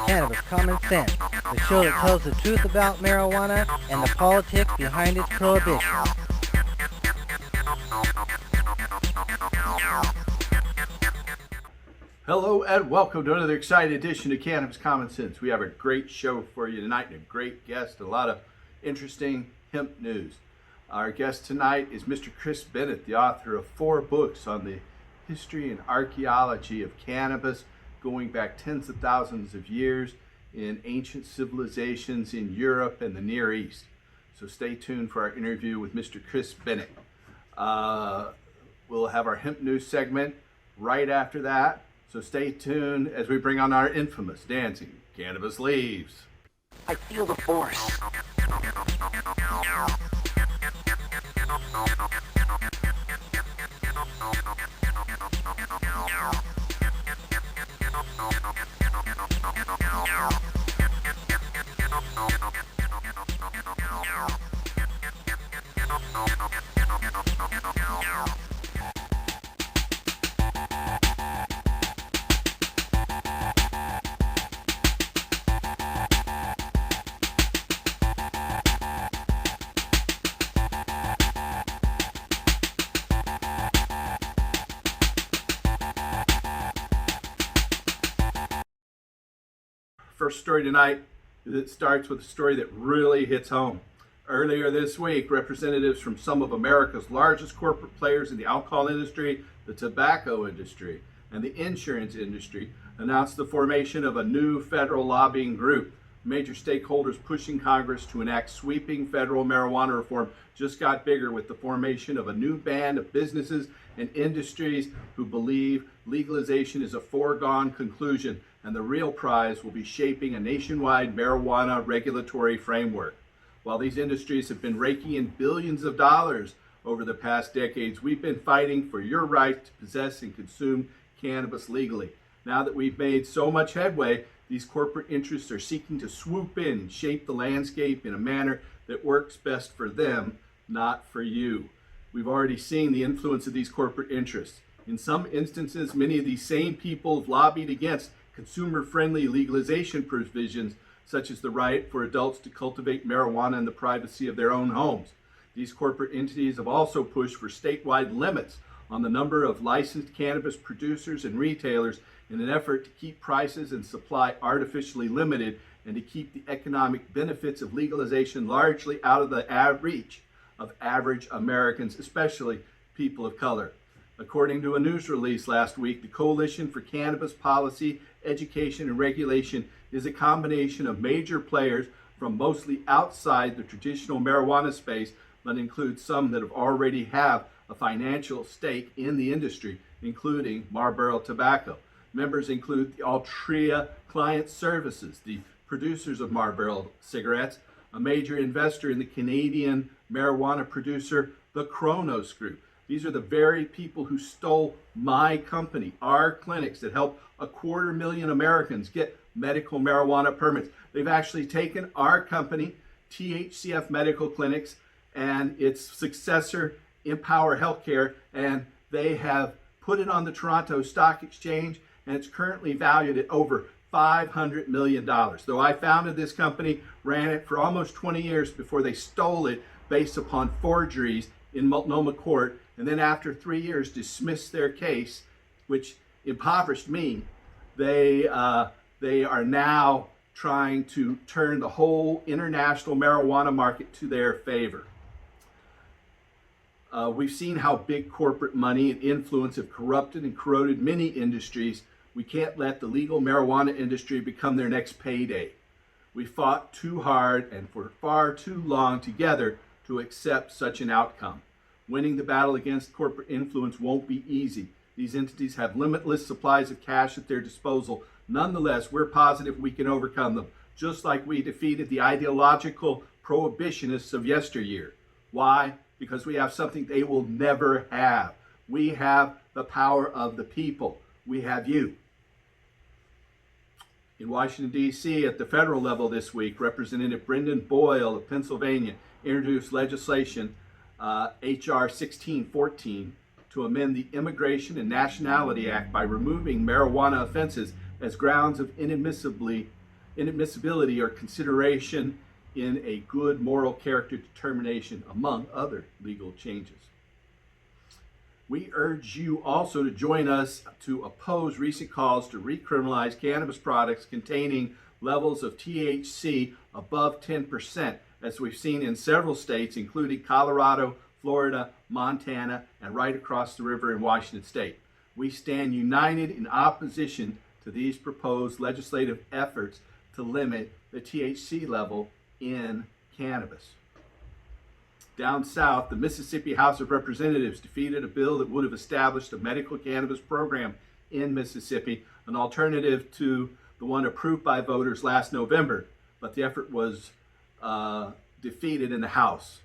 Cannabis Common Sense, the show that tells the truth about marijuana and the politics behind its prohibition. Hello and welcome to another exciting edition of Cannabis Common Sense. We have a great show for you tonight and a great guest, a lot of interesting hemp news. Our guest tonight is Mr. Chris Bennett, the author of 4 books on the history and archaeology of cannabis, going back tens of thousands of years in ancient civilizations in Europe and the Near East. So stay tuned for our interview with Mr. Chris Bennett. We'll have our hemp news segment right after that. So stay tuned as we bring on our infamous dancing cannabis leaves. I feel the force. First story tonight, it starts with a story that really hits home. Earlier this week, representatives from some of America's largest corporate players in the alcohol industry, the tobacco industry, and the insurance industry announced the formation of a new federal lobbying group. Major stakeholders pushing Congress to enact sweeping federal marijuana reform just got bigger with the formation of a new band of businesses and industries who believe legalization is a foregone conclusion, and the real prize will be shaping a nationwide marijuana regulatory framework. While these industries have been raking in billions of dollars over the past decades, we've been fighting for your right to possess and consume cannabis legally. Now that we've made so much headway, these corporate interests are seeking to swoop in and shape the landscape in a manner that works best for them, not for you. We've already seen the influence of these corporate interests. In some instances, many of these same people have lobbied against consumer-friendly legalization provisions, such as the right for adults to cultivate marijuana in the privacy of their own homes. These corporate entities have also pushed for statewide limits on the number of licensed cannabis producers and retailers in an effort to keep prices and supply artificially limited and to keep the economic benefits of legalization largely out of the reach of average Americans, especially people of color. According to a news release last week, the Coalition for Cannabis Policy, Education, and Regulation is a combination of major players from mostly outside the traditional marijuana space, but includes some that already have a financial stake in the industry, including Marlboro Tobacco. Members include the Altria Client Services, the producers of Marlboro cigarettes, a major investor in the Canadian marijuana producer, the Kronos Group. These are the very people who stole my company, our clinics, that helped 250,000 Americans get medical marijuana permits. They've actually taken our company, THCF Medical Clinics, and its successor, Empower Healthcare, and they have put it on the Toronto Stock Exchange, and it's currently valued at over $500 million. Though I founded this company, ran it for almost 20 years before they stole it based upon forgeries in Multnomah Court, and then after 3 years dismissed their case, which impoverished me. They are now trying to turn the whole international marijuana market to their favor. We've seen how big corporate money and influence have corrupted and corroded many industries. We can't let the legal marijuana industry become their next payday. We fought too hard and for far too long together to accept such an outcome. Winning the battle against corporate influence won't be easy. These entities have limitless supplies of cash at their disposal. Nonetheless, we're positive we can overcome them, just like we defeated the ideological prohibitionists of yesteryear. Why? Because we have something they will never have. We have the power of the people. We have you. In Washington, D.C., at the federal level this week, Representative Brendan Boyle of Pennsylvania introduced legislation, H.R. 1614, to amend the Immigration and Nationality Act by removing marijuana offenses as grounds of inadmissibility inadmissibility or consideration in a good moral character determination, among other legal changes. We urge you also to join us to oppose recent calls to recriminalize cannabis products containing levels of THC above 10%, as we've seen in several states, including Colorado, Florida, Montana, and right across the river in Washington state. We stand united in opposition to these proposed legislative efforts to limit the THC level in cannabis. Down south, the Mississippi House of Representatives defeated a bill that would have established a medical cannabis program in Mississippi, an alternative to the one approved by voters last November, but the effort was defeated in the House.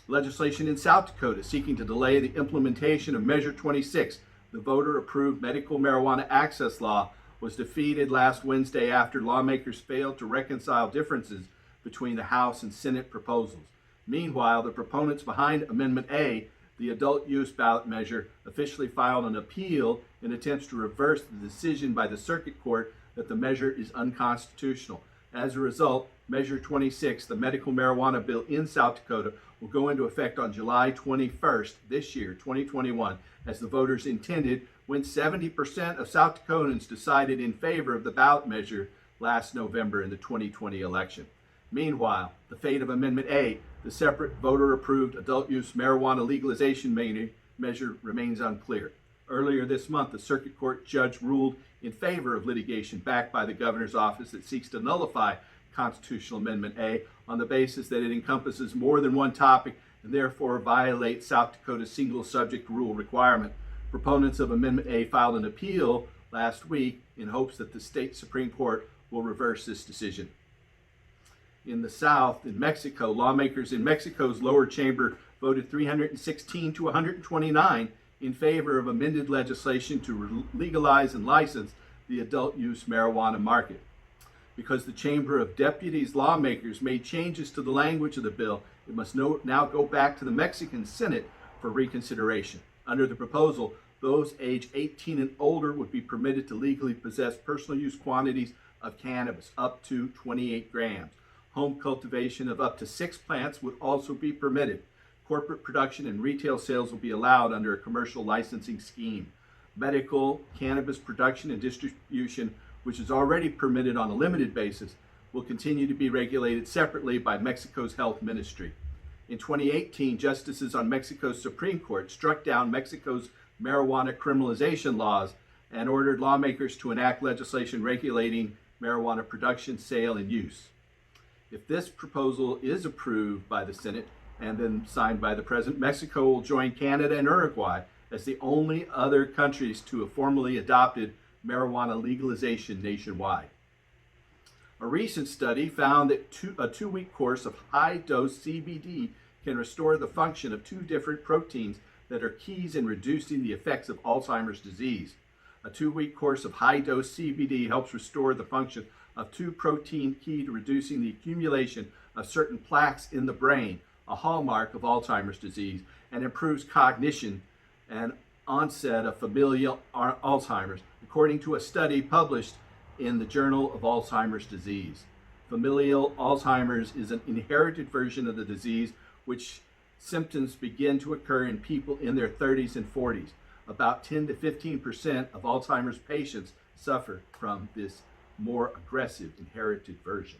Legislation in South Dakota seeking to delay the implementation of Measure 26, the voter-approved medical marijuana access law, was defeated last Wednesday after lawmakers failed to reconcile differences between the House and Senate proposals. Meanwhile, the proponents behind Amendment A, the adult use ballot measure, officially filed an appeal in attempts to reverse the decision by the Circuit Court that the measure is unconstitutional. As a result, Measure 26, the medical marijuana bill in South Dakota, will go into effect on July 21st this year, 2021, as the voters intended when 70% of South Dakotans decided in favor of the ballot measure last November in the 2020 election. Meanwhile, the fate of Amendment A, the separate voter-approved adult use marijuana legalization measure, remains unclear. Earlier this month, the Circuit Court judge ruled in favor of litigation backed by the governor's office that seeks to nullify Constitutional Amendment A on the basis that it encompasses more than one topic and therefore violates South Dakota's single subject rule requirement. Proponents of Amendment A filed an appeal last week in hopes that the state Supreme Court will reverse this decision. In the South, in Mexico, lawmakers in Mexico's lower chamber voted 316 to 129 in favor of amended legislation to legalize and license the adult use marijuana market. Because the Chamber of Deputies lawmakers made changes to the language of the bill, it must now go back to the Mexican Senate for reconsideration. Under the proposal, those age 18 and older would be permitted to legally possess personal use quantities of cannabis up to 28 grams. Home cultivation of up to 6 plants would also be permitted. Corporate production and retail sales will be allowed under a commercial licensing scheme. Medical cannabis production and distribution, which is already permitted on a limited basis, will continue to be regulated separately by Mexico's health ministry. In 2018, justices on Mexico's Supreme Court struck down Mexico's marijuana criminalization laws and ordered lawmakers to enact legislation regulating marijuana production, sale, and use. If this proposal is approved by the Senate and then signed by the President, Mexico will join Canada and Uruguay as the only other countries to have formally adopted marijuana legalization nationwide. A recent study found that a two-week course of high-dose CBD can restore the function of 2 different proteins that are keys in reducing the effects of Alzheimer's disease. A 2-week course of high-dose CBD helps restore the function of 2 proteins key to reducing the accumulation of certain plaques in the brain, a hallmark of Alzheimer's disease, and improves cognition and onset of familial Alzheimer's, according to a study published in the Journal of Alzheimer's Disease. Familial Alzheimer's is an inherited version of the disease, which symptoms begin to occur in people in their 30s and 40s. About 10 to 15% of Alzheimer's patients suffer from this more aggressive inherited version.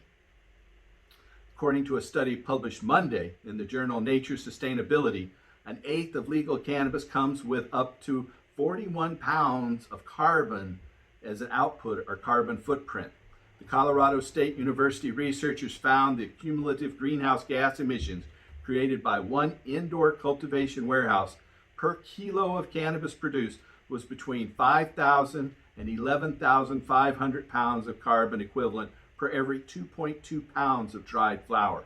According to a study published Monday in the journal Nature Sustainability, 1/8 of legal cannabis comes with up to 41 pounds of carbon as an output or carbon footprint. The Colorado State University researchers found the cumulative greenhouse gas emissions created by one indoor cultivation warehouse per kilo of cannabis produced was between 5,000 and 11,500 pounds of carbon equivalent per every 2.2 pounds of dried flower.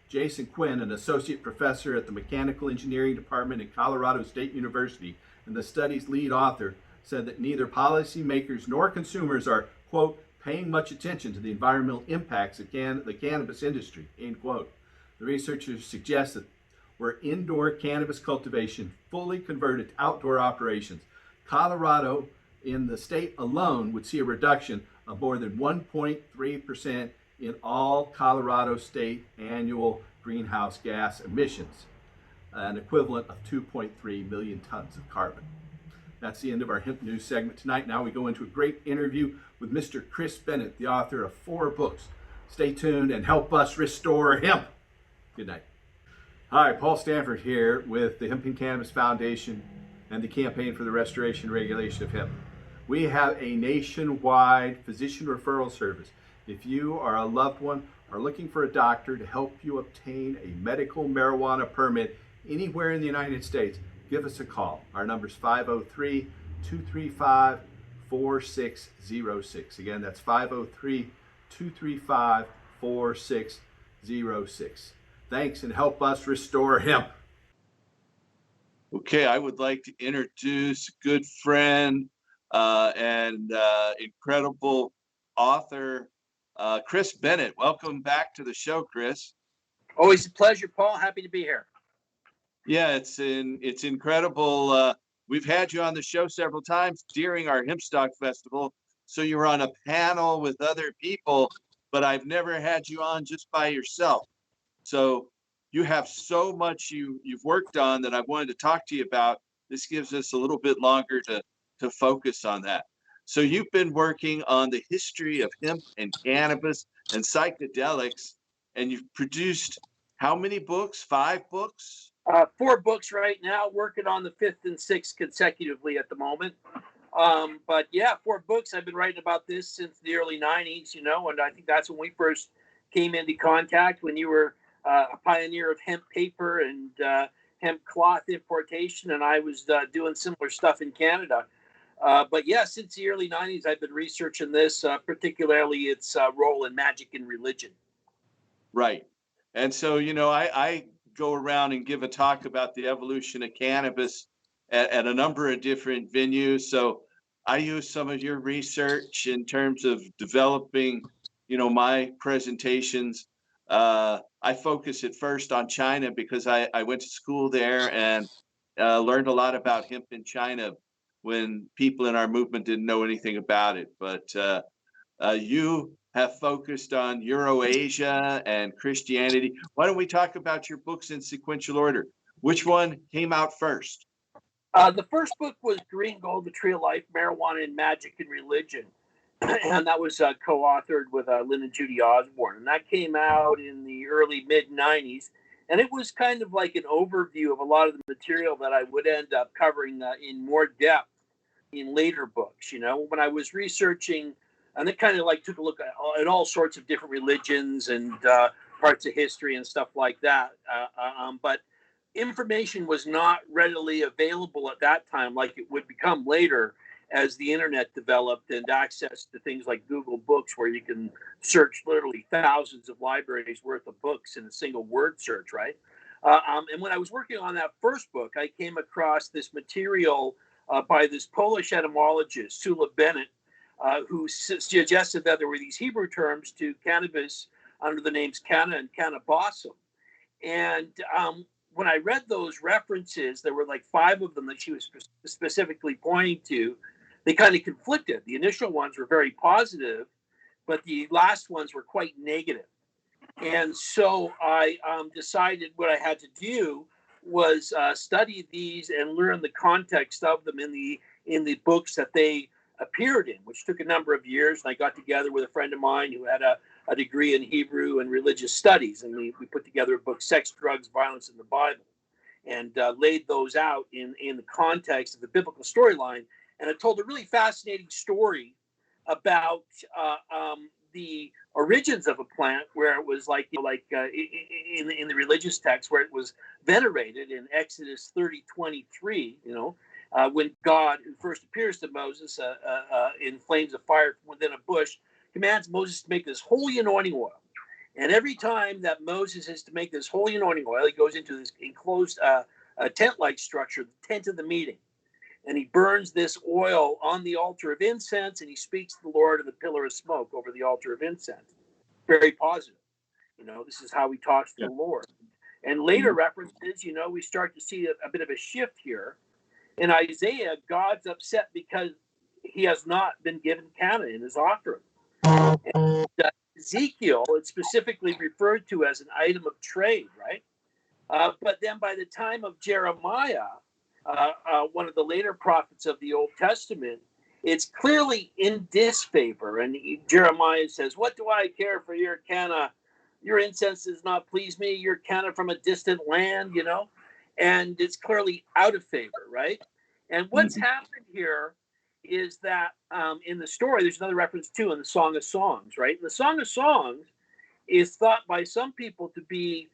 Jason Quinn, an associate professor at the Mechanical Engineering Department at Colorado State University and the study's lead author, said that neither policymakers nor consumers are, quote, paying much attention to the environmental impacts of the cannabis industry, end quote. The researchers suggest that were indoor cannabis cultivation fully converted to outdoor operations, Colorado in the state alone would see a reduction of more than 1.3% in all Colorado state annual greenhouse gas emissions, an equivalent of 2.3 million tons of carbon. That's the end of our hemp news segment tonight. Now we go into a great interview with Mr. Chris Bennett, the author of 4 books. Stay tuned and help us restore hemp. Good night. Hi, Paul Stanford here with the Hemp and Cannabis Foundation and the Campaign for the Restoration and Regulation of Hemp. We have a nationwide physician referral service. If you or a loved one are looking for a doctor to help you obtain a medical marijuana permit anywhere in the United States, give us a call. Our number is 503-235-4606. Again, that's 503-235-4606. Thanks, and help us restore hemp. Okay, I would like to introduce a good friend and incredible author, Chris Bennett. Welcome back to the show, Chris. Always a pleasure, Paul. Happy to be here. Yeah, it's incredible. We've had you on the show several times during our Hempstock Festival. So you were on a panel with other people, but I've never had you on just by yourself. So you have so much you've worked on that I wanted to talk to you about. This gives us a little bit longer to focus on that. So you've been working on the history of hemp and cannabis and psychedelics, and you've produced how many books? 5 books? 4 books right now, working on the 5th and 6th consecutively at the moment. But yeah, 4 books. I've been writing about this since the early 90s, and I think that's when we first came into contact, when you were a pioneer of hemp paper and hemp cloth importation, and I was doing similar stuff in Canada. But yeah, since the early 90s, I've been researching this, particularly its role in magic and religion. Right. And so, I go around and give a talk about the evolution of cannabis at a number of different venues. So I use some of your research in terms of developing, my presentations. I focus at first on China because I went to school there and learned a lot about hemp in China when people in our movement didn't know anything about it. But you have focused on Eurasia and Christianity. Why don't we talk about your books in sequential order? Which one came out first? The first book was Green Gold, The Tree of Life, Marijuana and Magic and Religion. And that was co-authored with Lynn and Judy Osborne. And that came out in the early mid-90s. And it was kind of like an overview of a lot of the material that I would end up covering in more depth in later books. When I was researching, and it kind of like took a look at all sorts of different religions and parts of history and stuff like that. But information was not readily available at that time like it would become later as the internet developed and access to things like Google Books, where you can search literally thousands of libraries worth of books in a single word search, right? And when I was working on that first book, I came across this material by this Polish etymologist, Sula Bennett, who suggested that there were these Hebrew terms to cannabis under the names canna and cannabosum. And when I read those references, there were like 5 of them that she was specifically pointing to. They kind of conflicted. The initial ones were very positive, but the last ones were quite negative. And so I decided what I had to do was study these and learn the context of them in the books that they appeared in, which took a number of years. And I got together with a friend of mine who had a degree in Hebrew and religious studies, and we put together a book, Sex, Drugs, Violence in the Bible, and laid those out in the context of the biblical storyline. And it told a really fascinating story about the origins of a plant, where it was in the religious text, where it was venerated in Exodus 30:23. When God, who first appears to Moses in flames of fire from within a bush, commands Moses to make this holy anointing oil. And every time that Moses is to make this holy anointing oil, he goes into this enclosed tent-like structure, the tent of the meeting. And he burns this oil on the altar of incense, and he speaks to the Lord in the pillar of smoke over the altar of incense. Very positive. This is how he talks to the Lord. And later references, we start to see a bit of a shift here. In Isaiah, God's upset because he has not been given canna in his offering. And, Ezekiel, it's specifically referred to as an item of trade, right? But then by the time of Jeremiah, one of the later prophets of the Old Testament, it's clearly in disfavor. And Jeremiah says, "What do I care for your canna? Your incense does not please me. Your canna from a distant land," you know? And it's clearly out of favor, right? And what's happened here is that in the story, there's another reference too in the Song of Songs, right? And the Song of Songs is thought by some people to be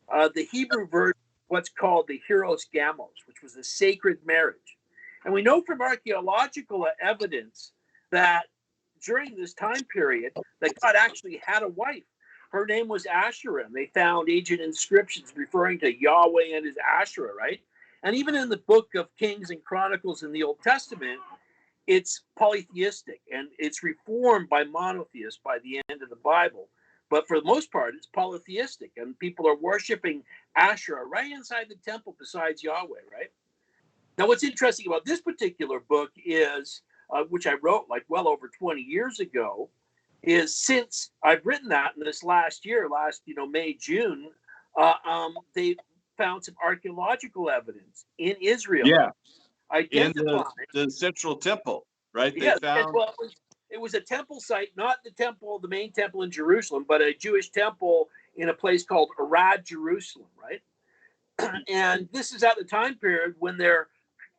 the Hebrew version of what's called the Hieros Gamos, which was a sacred marriage. And we know from archaeological evidence that during this time period, that God actually had a wife. Her name was Asherah, and they found ancient inscriptions referring to Yahweh and his Asherah, right? And even in the book of Kings and Chronicles in the Old Testament, it's polytheistic, and it's reformed by monotheists by the end of the Bible. But for the most part, it's polytheistic, and people are worshiping Asherah right inside the temple besides Yahweh, right? Now, what's interesting about this particular book is, which I wrote like well over 20 years ago, is since I've written that in this last year, May, June, they found some archaeological evidence in Israel. Yeah, in Identifying the central temple, right? They yes, found. well, it was a temple site, not the main temple in Jerusalem, but a Jewish temple in a place called Arad, Jerusalem, right? And this is at the time period when they're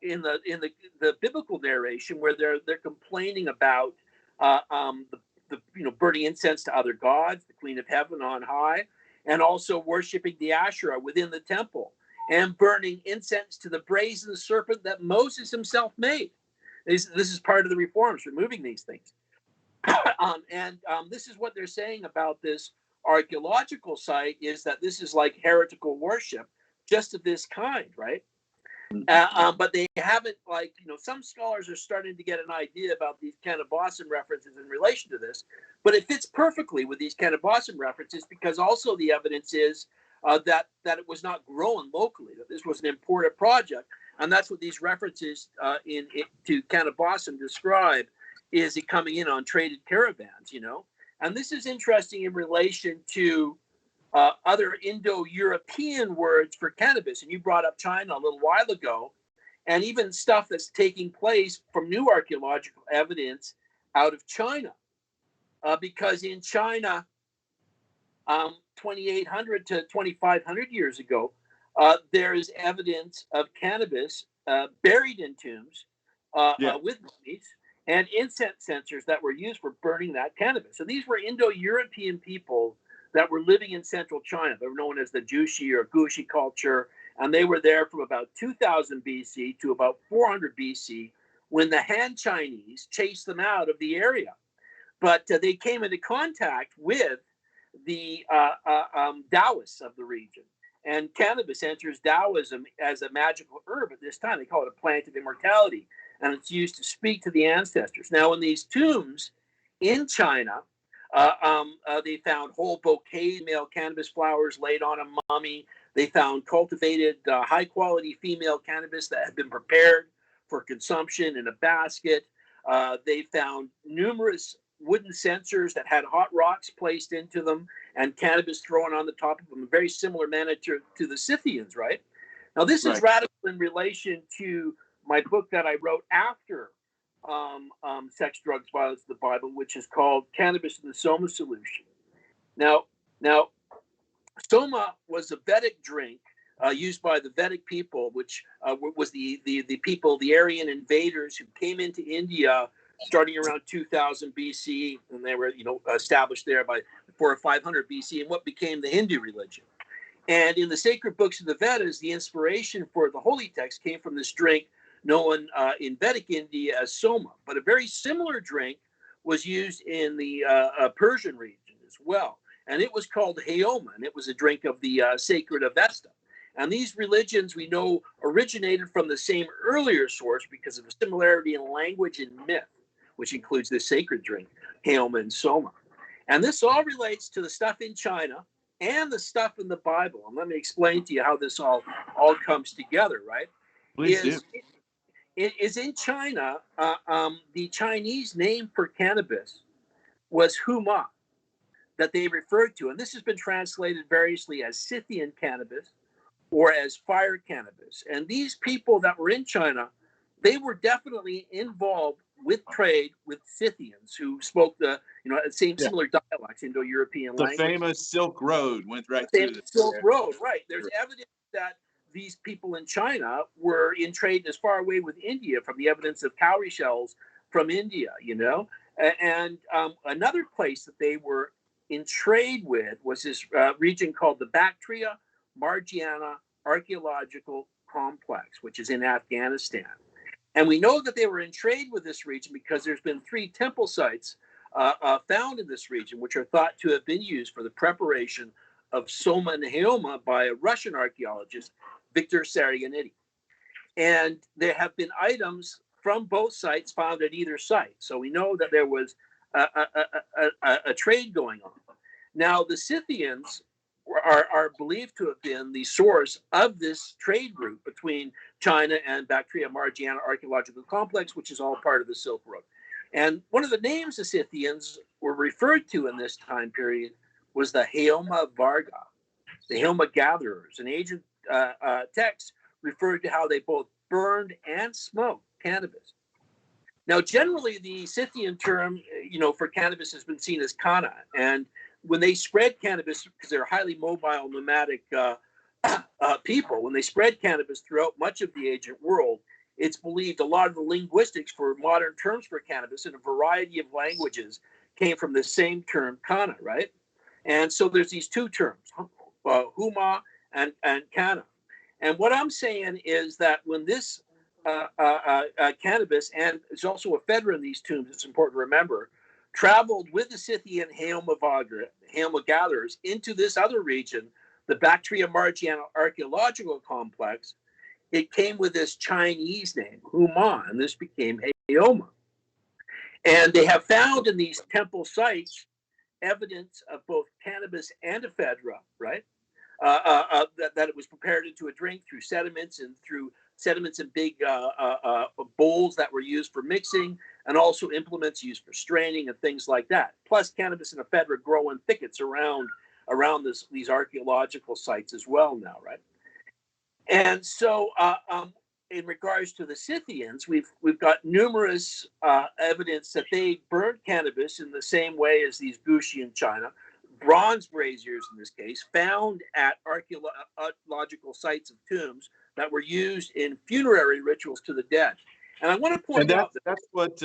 in the biblical narration where they're complaining about the burning incense to other gods, the Queen of Heaven on high, and also worshiping the Asherah within the temple, and burning incense to the brazen serpent that Moses himself made. This is part of the reforms, removing these things. This is what they're saying about this archaeological site, is that this is like heretical worship, just of this kind, right? But they haven't, some scholars are starting to get an idea about these Cannabis references in relation to this, but it fits perfectly with these Cannabis references because also the evidence is that it was not grown locally, that this was an imported project, and that's what these references to Cannabis describe, is it coming in on traded caravans, And this is interesting in relation to other Indo-European words for cannabis. And you brought up China a little while ago, and even stuff that's taking place from new archaeological evidence out of China. Because in China, 2,800 to 2,500 years ago, there is evidence of cannabis buried in tombs with mummies and incense censers that were used for burning that cannabis. So these were Indo-European people that were living in central China. They were known as the Jushi or Gushi culture, and they were there from about 2000 BC to about 400 BC when the Han Chinese chased them out of the area. But they came into contact with the Taoists of the region, and cannabis enters Taoism as a magical herb at this time. They call it a plant of immortality, and it's used to speak to the ancestors. Now, in these tombs in China, they found whole bouquets of male cannabis flowers laid on a mummy. They found cultivated high-quality female cannabis that had been prepared for consumption in a basket. They found numerous wooden censers that had hot rocks placed into them and cannabis thrown on the top of them, a very similar manner to the Scythians, right? Now, this is radical in relation to my book that I wrote after Sex, Drugs, Violence, the Bible, which is called Cannabis and the Soma Solution. Now, Soma was a Vedic drink used by the Vedic people, which was the people, the Aryan invaders who came into India starting around 2000 BC, and they were, established there by 400 or 500 BC, in what became the Hindu religion. And in the sacred books of the Vedas, the inspiration for the holy text came from this drink known in Vedic India as Soma. But a very similar drink was used in the Persian region as well. And it was called Hayoma, and it was a drink of the sacred Avesta. And these religions, we know, originated from the same earlier source because of a similarity in language and myth, which includes this sacred drink, Hayoma and Soma. And this all relates to the stuff in China and the stuff in the Bible. And let me explain to you how this all comes together, right? Please do. it is in China. The Chinese name for cannabis was huma, that they referred to, and this has been translated variously as Scythian cannabis or as fire cannabis. And these people that were in China, they were definitely involved with trade with Scythians who spoke the same Yeah. similar dialects, Indo-European The language. famous Silk Road went right The through famous this. Silk Road, right? There's evidence that these people in China were in trade as far away with India, from the evidence of cowrie shells from India, and another place that they were in trade with was this region called the Bactria Margiana Archaeological Complex, which is in Afghanistan. And we know that they were in trade with this region because there's been 3 temple sites found in this region, which are thought to have been used for the preparation of Soma and Heoma by a Russian archaeologist, Victor Sarianidi. And there have been items from both sites found at either site. So we know that there was a trade going on. Now, the Scythians are believed to have been the source of this trade route between China and Bactria Margiana Archaeological Complex, which is all part of the Silk Road. And one of the names the Scythians were referred to in this time period was the Heoma Varga, the Heoma gatherers. An ancient text referred to how they both burned and smoked cannabis. Now, generally, the Scythian term, for cannabis has been seen as canna, and when they spread cannabis, because they're highly mobile, nomadic people, when they spread cannabis throughout much of the ancient world, it's believed a lot of the linguistics for modern terms for cannabis in a variety of languages came from the same term, canna, right? And so there's these 2 terms, huma and canna. And what I'm saying is that when this cannabis, and there's also ephedra in these tombs, it's important to remember, traveled with the Scythian Heoma gatherers into this other region, the Bactria Margiana Archaeological Complex, it came with this Chinese name, Huma, and this became Heoma. And they have found in these temple sites evidence of both cannabis and ephedra, right? That it was prepared into a drink through sediments and big bowls that were used for mixing, and also implements used for straining and things like that. Plus, cannabis and ephedra grow in thickets around these archaeological sites as well now, right? And so, in regards to the Scythians, we've got numerous evidence that they burned cannabis in the same way as these Gushi in China. Bronze braziers, in this case, found at archaeological sites of tombs that were used in funerary rituals to the dead. And I want to point out that's what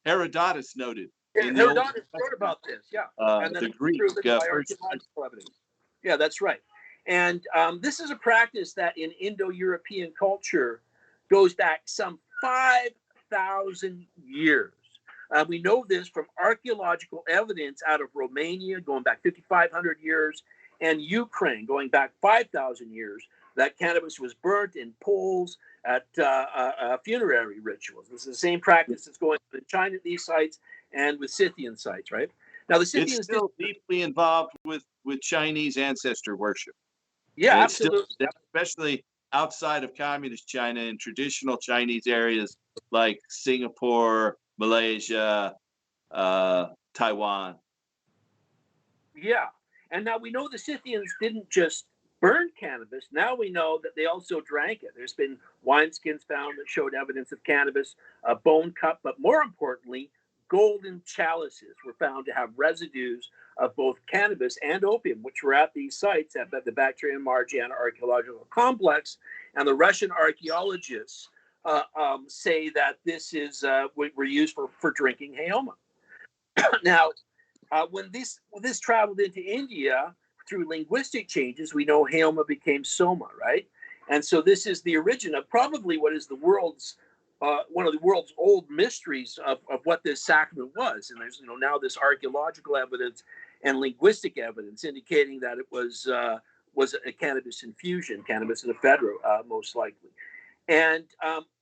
Herodotus noted. Herodotus wrote about this, yeah. And then the Greek by archaeological evidence. Yeah, that's right. And this is a practice that in Indo-European culture goes back some 5,000 years. We know this from archaeological evidence out of Romania going back 5,500 years, and Ukraine going back 5,000 years, that cannabis was burnt in poles at funerary rituals. This is the same practice that's going on in China at these sites and with Scythian sites, right? Now, the Scythians it's still deeply involved with Chinese ancestor worship. Yeah, and absolutely. Still, especially outside of communist China in traditional Chinese areas like Singapore, Malaysia, Taiwan. Yeah. And now we know the Scythians didn't just burn cannabis. Now we know that they also drank it. There's been wineskins found that showed evidence of cannabis, a bone cup, but more importantly, golden chalices were found to have residues of both cannabis and opium, which were at these sites at the Bactria Margiana Archaeological Complex. And the Russian archaeologists say that this were used for drinking Heoma. Now, when this traveled into India through linguistic changes, we know Heoma became Soma, right? And so this is the origin of probably what is the world's one of the world's old mysteries of what this sacrament was. And there's now this archaeological evidence and linguistic evidence indicating that it was a cannabis infusion, cannabis and ephedra, most likely. And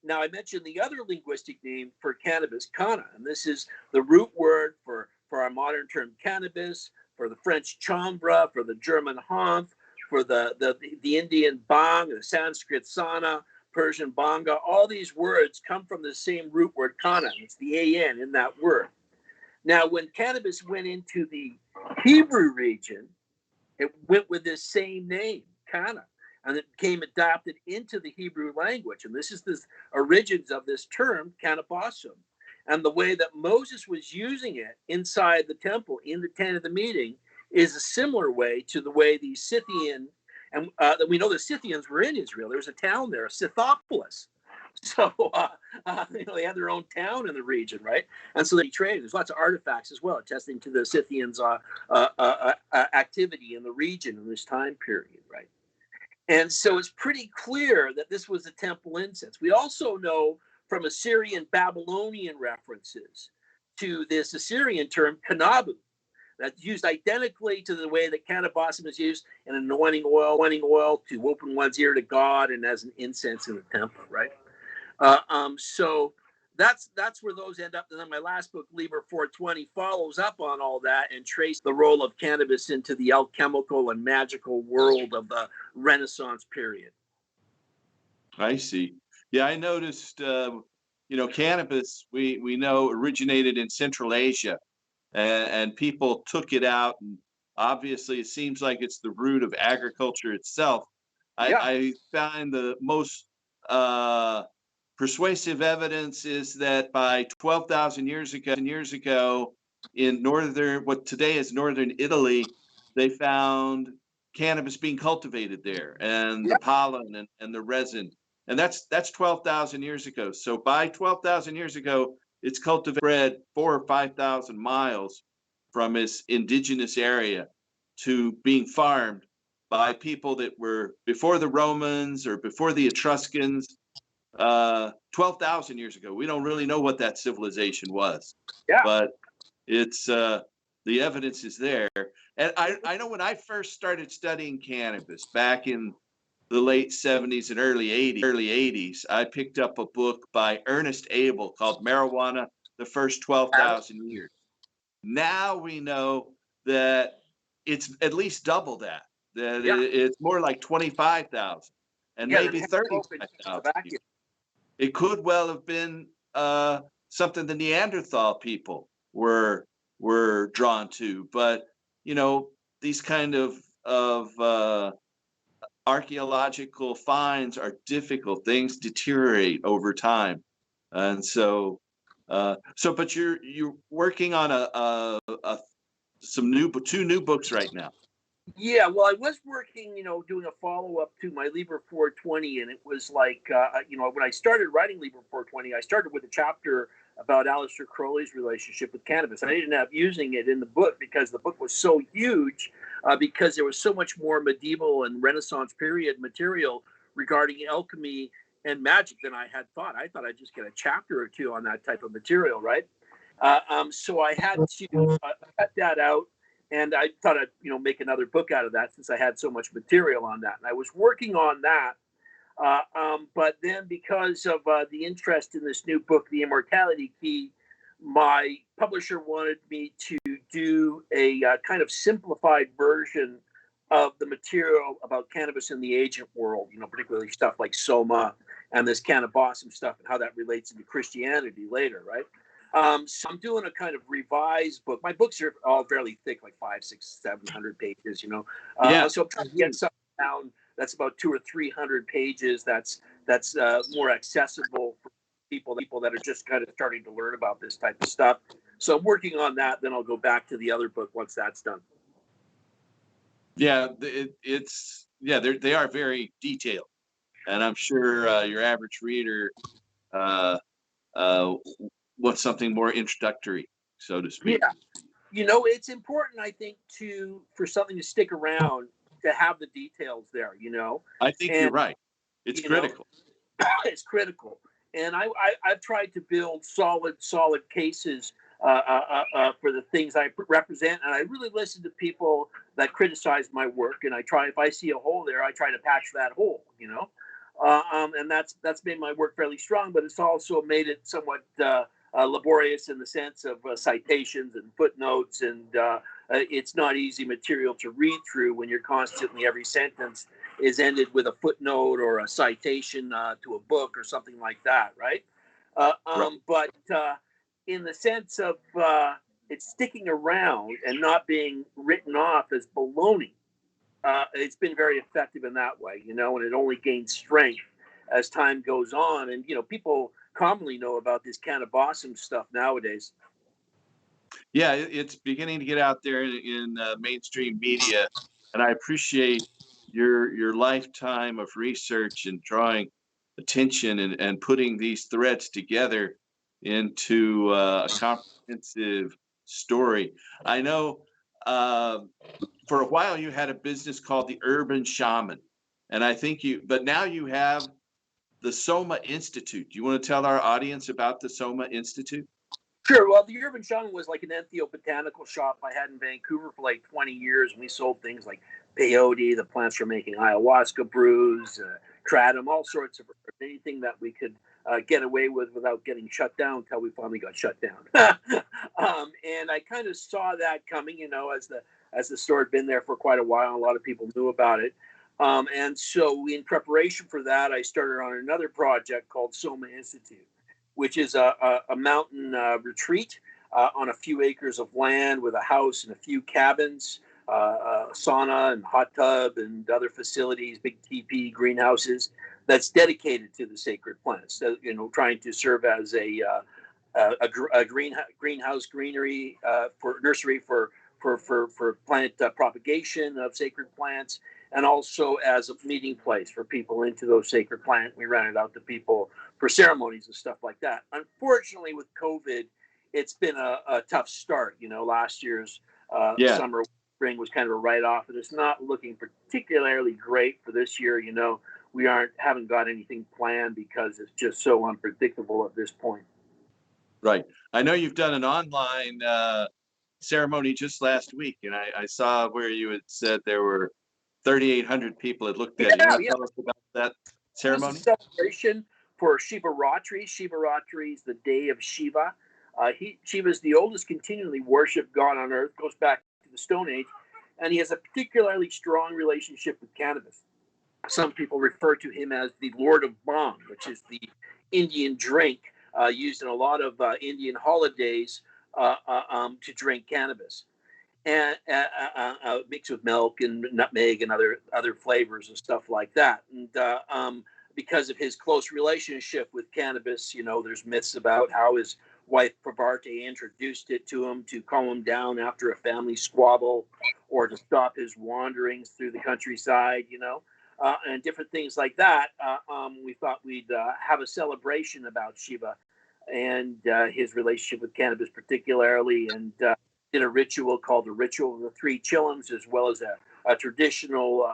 now I mentioned the other linguistic name for cannabis, canna, and this is the root word for our modern term cannabis, for the French chambre, for the German hanf, for the Indian bang, the Sanskrit sana, Persian banga, all these words come from the same root word kana. It's the an in that word. Now, when cannabis went into the Hebrew region, it went with this same name, kana, and it became adopted into the Hebrew language. And this is the origins of this term, cannabisum. And the way that Moses was using it inside the temple, in the tent of the meeting, is a similar way to the way the Scythian, and we know the Scythians were in Israel. There was a town there, Scythopolis. So, they had their own town in the region, right? And so they traded. There's lots of artifacts as well, attesting to the Scythians' activity in the region in this time period, right? And so it's pretty clear that this was a temple incense. We also know from Assyrian Babylonian references to this Assyrian term, kanabu, that's used identically to the way that cannabisum is used in anointing oil to open one's ear to God and as an incense in the temple, right? So that's where those end up. And then my last book, Liber 420, follows up on all that and traces the role of cannabis into the alchemical and magical world of the Renaissance period. I see. Yeah, I noticed, cannabis, we know originated in Central Asia, and people took it out. And obviously, it seems like it's the root of agriculture itself. I find the most persuasive evidence is that by 12,000 years ago, in what today is northern Italy, they found cannabis being cultivated there, and the pollen and the resin. And that's 12,000 years ago. So by 12,000 years ago, it's cultivated, spread 4,000 or 5,000 miles from its indigenous area to being farmed by people that were before the Romans or before the Etruscans. 12,000 years ago. We don't really know what that civilization was, but it's the evidence is there. And I know when I first started studying cannabis back in the late 70s and early 80s, I picked up a book by Ernest Abel called Marijuana, the First 12,000 Years. Now we know that it's at least double that. It's more like 25,000 and maybe 35,000. It could well have been something the Neanderthal people were drawn to, but these kind of archaeological finds are difficult. Things deteriorate over time, and so but you're working on two new books right now. Yeah, well, I was working, doing a follow-up to my Liber 420, and it was like, when I started writing Liber 420, I started with a chapter about Aleister Crowley's relationship with cannabis. I ended up using it in the book because the book was so huge, because there was so much more medieval and Renaissance period material regarding alchemy and magic than I had thought. I thought I'd just get a chapter or two on that type of material, right? So I had to cut that out. And I thought I'd, make another book out of that since I had so much material on that. And I was working on that. But then because of the interest in this new book, The Immortality Key, my publisher wanted me to do a kind of simplified version of the material about cannabis in the ancient world, particularly stuff like Soma and this cannabisum stuff and how that relates into Christianity later, right? So I'm doing a kind of revised book. My books are all fairly thick, like 500, 600, 700 pages, So I'm trying to get something down that's about 200 or 300 pages. That's more accessible for people that are just kind of starting to learn about this type of stuff. So I'm working on that. Then I'll go back to the other book once that's done. Yeah, they are very detailed, and I'm sure your average reader wants something more introductory, so to speak. Yeah, it's important, I think, for something to stick around, to have the details there. I think you're right. It's critical. It's critical, and I've tried to build solid cases for the things I represent, and I really listen to people that criticize my work, and if I see a hole there, I try to patch that hole. And that's made my work fairly strong, but it's also made it somewhat laborious in the sense of citations and footnotes, and it's not easy material to read through when you're constantly, every sentence is ended with a footnote or a citation to a book or something like that, right? But in the sense of it's sticking around and not being written off as baloney, it's been very effective in that way, and it only gains strength as time goes on. And, people commonly know about this cannabis stuff nowadays. Yeah, it's beginning to get out there in mainstream media, and I appreciate your lifetime of research and drawing attention and putting these threads together into a comprehensive story. I know for a while you had a business called the Urban Shaman, and I think but now you have the Soma Institute. Do you want to tell our audience about the Soma Institute? Sure. Well, the Urban Shaman was like an ethnobotanical shop I had in Vancouver for like 20 years. And we sold things like peyote, the plants for making ayahuasca brews, kratom, all sorts of anything that we could get away with without getting shut down until we finally got shut down. And I kind of saw that coming, as the store had been there for quite a while. A lot of people knew about it. And so in preparation for that, I started on another project called Soma Institute, which is a mountain retreat on a few acres of land with a house and a few cabins, sauna and hot tub and other facilities, big teepee greenhouses that's dedicated to the sacred plants. So, trying to serve as a greenhouse greenery for nursery for plant propagation of sacred plants, and also as a meeting place for people into those sacred plants. We ran it out to people for ceremonies and stuff like that. Unfortunately, with COVID, it's been a tough start. Last year's summer, spring was kind of a write-off, and it's not looking particularly great for this year. We haven't got anything planned because it's just so unpredictable at this point. Right. I know you've done an online ceremony just last week, and I saw where you had said there were 3,800 people had looked at it. You want to tell us about that ceremony? It was a celebration for Shivaratri. Shivaratri is the day of Shiva. Shiva is the oldest continually worshipped god on earth, goes back to the Stone Age, and he has a particularly strong relationship with cannabis. Some people refer to him as the Lord of Bhang, which is the Indian drink used in a lot of Indian holidays to drink cannabis, and mixed with milk and nutmeg and other flavors and stuff like that. And because of his close relationship with cannabis, there's myths about how his wife Parvati introduced it to him to calm him down after a family squabble, or to stop his wanderings through the countryside, and different things like that. We thought we'd have a celebration about Shiva and his relationship with cannabis particularly, and did a ritual called the Ritual of the Three Chillums, as well as a traditional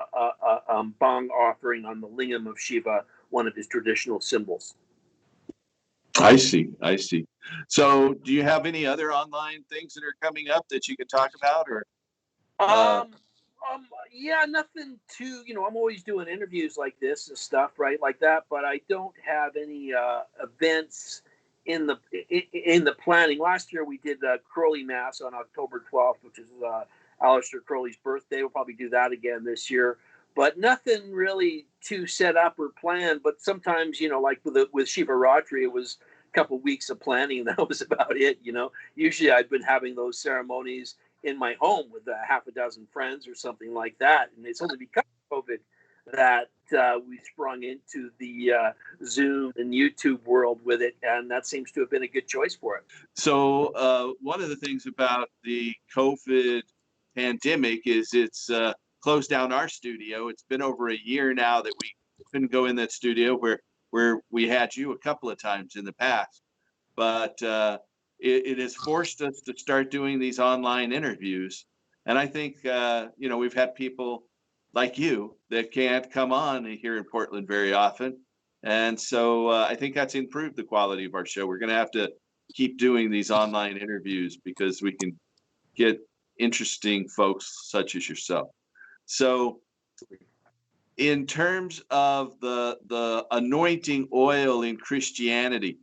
bhang offering on the lingam of Shiva, one of his traditional symbols. I see. So do you have any other online things that are coming up that you can talk about, or? Yeah, nothing too, I'm always doing interviews like this and stuff, right? Like that, but I don't have any events in the planning. Last year we did Crowley Mass on October 12th, which is Aleister Crowley's birthday. We'll probably do that again this year, but nothing really too set up or planned. But sometimes, like with Shivaratri, it was a couple of weeks of planning, and that was about it. Usually I've been having those ceremonies in my home with half a dozen friends or something like that, and it's only because of COVID that we sprung into the Zoom and YouTube world with it, and that seems to have been a good choice for it. So one of the things about the COVID pandemic is it's closed down our studio. It's been over a year now that we couldn't go in that studio where we had you a couple of times in the past, but it has forced us to start doing these online interviews. And I think, we've had people like you that can't come on here in Portland very often. And so I think that's improved the quality of our show. We're going to have to keep doing these online interviews because we can get interesting folks such as yourself. So in terms of the anointing oil in Christianity,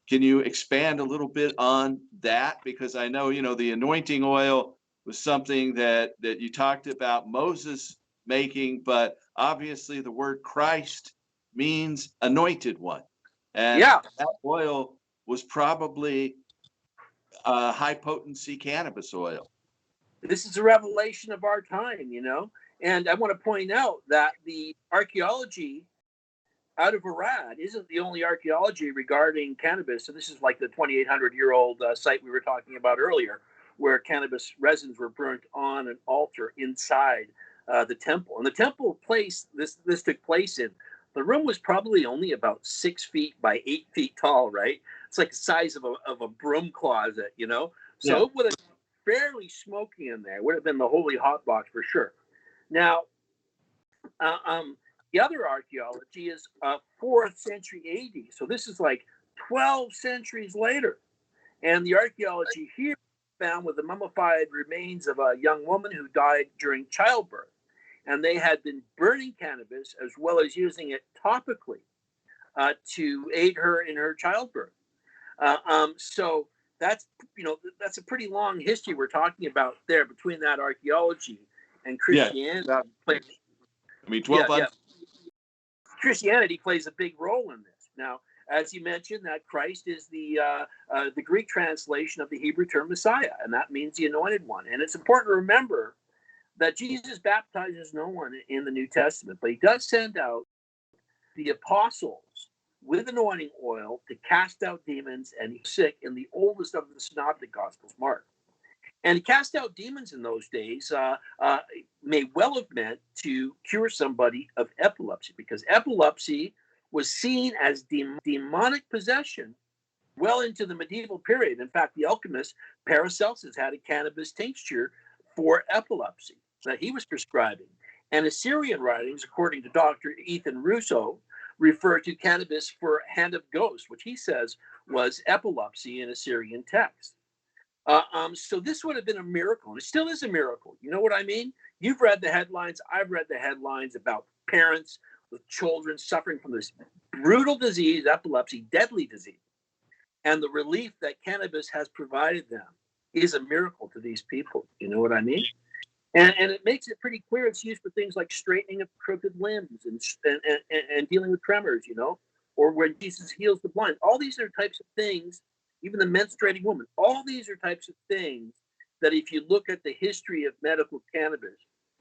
can you expand a little bit on that? Because I know, the anointing oil was something that you talked about. Moses making, but obviously the word Christ means anointed one. And Yeah. that oil was probably high potency cannabis oil. This is a revelation of our time, you know. And I want to point out that the archaeology out of Arad isn't the only archaeology regarding cannabis. So this is like the 2,800-year-old site we were talking about earlier, where cannabis resins were burnt on an altar inside the temple. And the temple place this took place in, the room was probably only about 6 feet by 8 feet tall, right? It's like the size of a broom closet, you know? So it would have been fairly smoky in there. It would have been the holy hot box for sure. Now, the other archaeology is 4th century AD. So this is like 12 centuries later. And the archaeology here found with the mummified remains of a young woman who died during childbirth. And they had been burning cannabis as well as using it topically to aid her in her childbirth. So that's a pretty long history we're talking about there between that archaeology and Christianity. I mean, 12 Christianity plays a big role in this. Now, as you mentioned, that Christ is the Greek translation of the Hebrew term Messiah, and that means the anointed one. And it's important to remember that Jesus baptizes no one in the New Testament, but he does send out the apostles with anointing oil to cast out demons and sick in the oldest of the synoptic gospels, Mark. And to cast out demons in those days may well have meant to cure somebody of epilepsy, because epilepsy was seen as demonic possession well into the medieval period. In fact, the alchemist Paracelsus had a cannabis tincture for epilepsy that he was prescribing. And Assyrian writings, according to Dr. Ethan Russo, refer to cannabis for hand of ghost, which he says was epilepsy in Assyrian text. So this would have been a miracle, and it still is a miracle. You know what I mean? You've read the headlines. I've read the headlines about parents with children suffering from this brutal disease, epilepsy, deadly disease. And the relief that cannabis has provided them is a miracle to these people. You know what I mean? And it makes it pretty clear it's used for things like straightening of crooked limbs and dealing with tremors, you know, or when Jesus heals the blind. All these are types of things, even the menstruating woman, all these are types of things that if you look at the history of medical cannabis,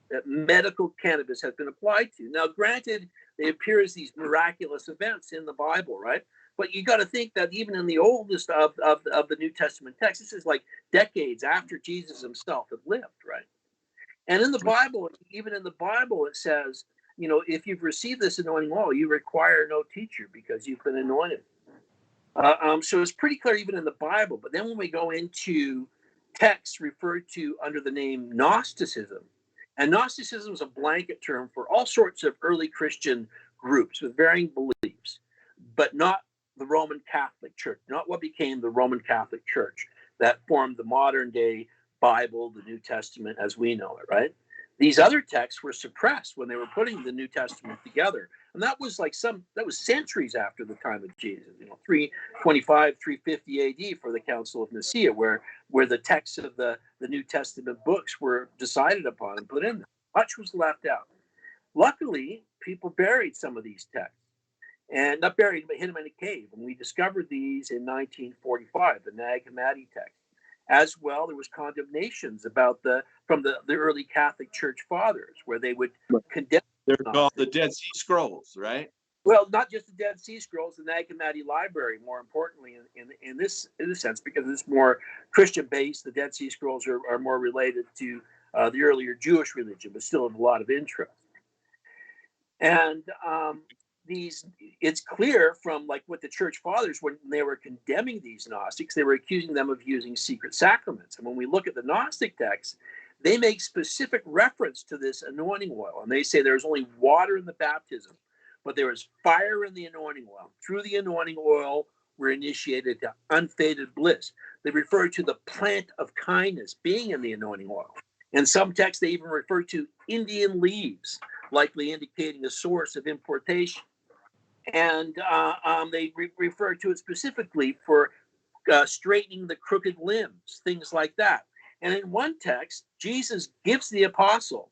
that medical cannabis has been applied to. Now, granted, they appear as these miraculous events in the Bible, right? But you got to think that even in the oldest of the New Testament text, this is like decades after Jesus himself had lived, right? And in the Bible, even in the Bible, it says, you know, if you've received this anointing oil, you require no teacher because you've been anointed. So it's pretty clear even in the Bible. But then when we go into texts referred to under the name Gnosticism, and Gnosticism is a blanket term for all sorts of early Christian groups with varying beliefs, but not the Roman Catholic Church, not what became the Roman Catholic Church that formed the modern day Bible, the New Testament as we know it, right? These other texts were suppressed when they were putting the New Testament together. And that was centuries after the time of Jesus, you know, 325, 350 AD for the Council of Nicaea, where the texts of the New Testament books were decided upon and put in there. Much was left out. Luckily, people buried some of these texts. And not buried, but hid them in a cave. And we discovered these in 1945, the Nag Hammadi text. As well, there was condemnations from the early Catholic Church fathers, where they would condemn. They're called the Dead Sea Scrolls, right? Well, not just the Dead Sea Scrolls, the Nag Hammadi Library, more importantly, in this sense, because it's more Christian-based. The Dead Sea Scrolls are more related to the earlier Jewish religion, but still of a lot of interest. And it's clear from like what the church fathers, when they were condemning these Gnostics, they were accusing them of using secret sacraments. And when we look at the Gnostic texts, they make specific reference to this anointing oil. And they say there's only water in the baptism, but there is fire in the anointing oil. Through the anointing oil, we're initiated to unfaded bliss. They refer to the plant of kindness being in the anointing oil. In some texts, they even refer to Indian leaves, likely indicating a source of importation. And they refer to it specifically for straightening the crooked limbs, things like that. And in one text, Jesus gives the apostle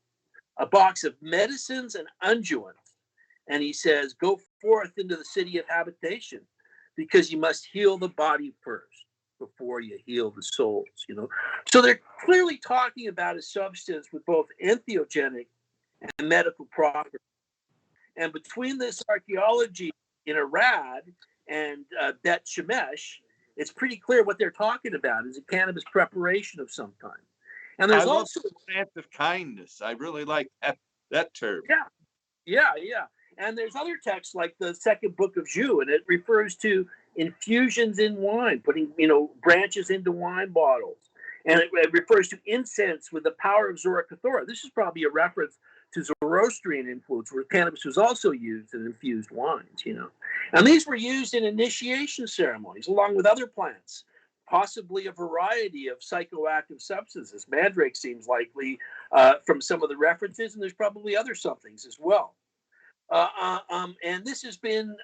a box of medicines and unguents. And he says, go forth into the city of habitation, because you must heal the body first before you heal the souls, you know. So they're clearly talking about a substance with both entheogenic and medical properties. And between this archaeology in Arad and Bet Shemesh, it's pretty clear what they're talking about is a cannabis preparation of some kind. And there's I love also the plant of kindness. I really like that term. Yeah. And there's other texts like the second book of Jude, and it refers to infusions in wine, putting, you know, branches into wine bottles. And it refers to incense with the power of Zoroaster. This is probably a reference to Zoroastrian influence, where cannabis was also used in infused wines, you know. And these were used in initiation ceremonies along with other plants, possibly a variety of psychoactive substances. Mandrake seems likely from some of the references, and there's probably other somethings as well. And this has been